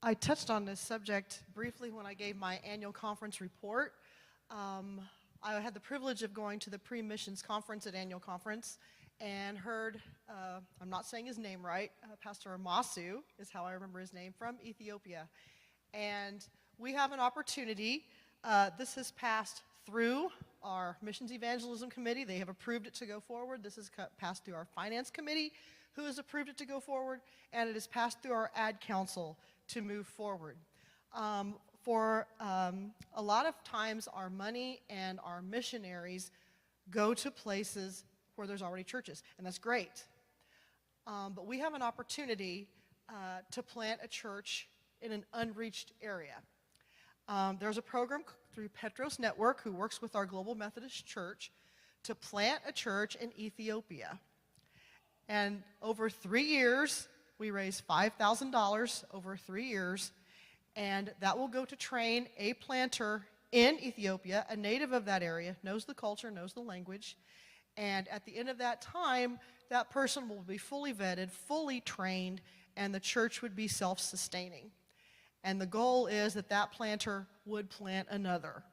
I touched on this subject briefly when I gave my annual conference report. I had the privilege of going to the pre-missions conference at annual conference and heard, I'm not saying his name right, Pastor Masu is how I remember his name, from Ethiopia. And we have an opportunity. This has passed through our Missions Evangelism Committee. They have approved it to go forward. This has passed through our Finance Committee, who has approved it to go forward, and it has passed through our Ad Council to move forward. For a lot of times, our money and our missionaries go to places where there's already churches, and that's great. But we have an opportunity to plant a church in an unreached area. There's a program through Petros Network, who works with our Global Methodist Church, to plant a church in Ethiopia. And over 3 years, we raised $5,000 over 3 years, and that will go to train a planter in Ethiopia, a native of that area, knows the culture, knows the language, and at the end of that time, that person will be fully vetted, fully trained, and the church would be self-sustaining. And the goal is that that planter would plant another,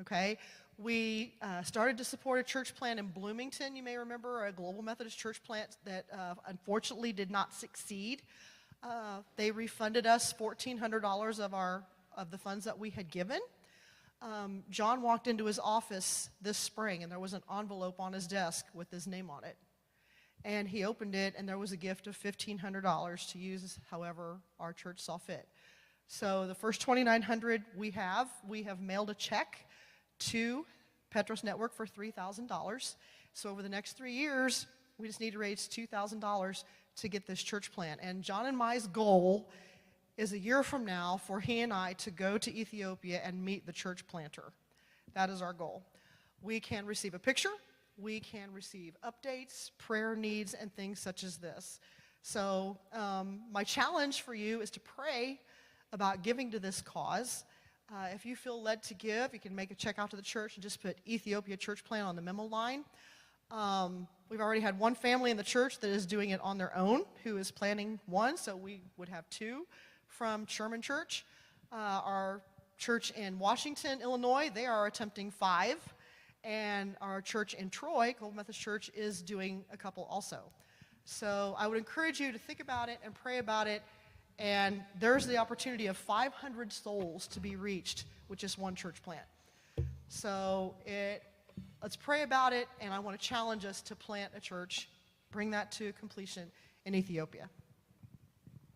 okay? We started to support a church plant in Bloomington, you may remember, a Global Methodist Church plant that unfortunately did not succeed. They refunded us $1,400 of the funds that we had given. John walked into his office this spring, and there was an envelope on his desk with his name on it. And he opened it, and there was a gift of $1,500 to use however our church saw fit. So the first $2,900 we have mailed a check to Petros Network for $3,000. So over the next 3 years, we just need to raise $2,000 to get this church plant. And John and my's goal is a year from now for he and I to go to Ethiopia and meet the church planter. That is our goal. We can receive a picture, we can receive updates, prayer needs, and things such as this. So my challenge for you is to pray about giving to this cause. If you feel led to give, you can make a check out to the church and just put Ethiopia Church Plant on the memo line. We've already had one family in the church that is doing it on their own, who is planning one, so we would have 2 from Sherman Church. Our church in Washington, Illinois, they are attempting 5, and our church in Troy, Global Methodist Church, is doing a couple also. So I would encourage you to think about it and pray about it. And there's the opportunity of 500 souls to be reached with just one church plant. So let's pray about it, and I want to challenge us to plant a church, bring that to completion in Ethiopia.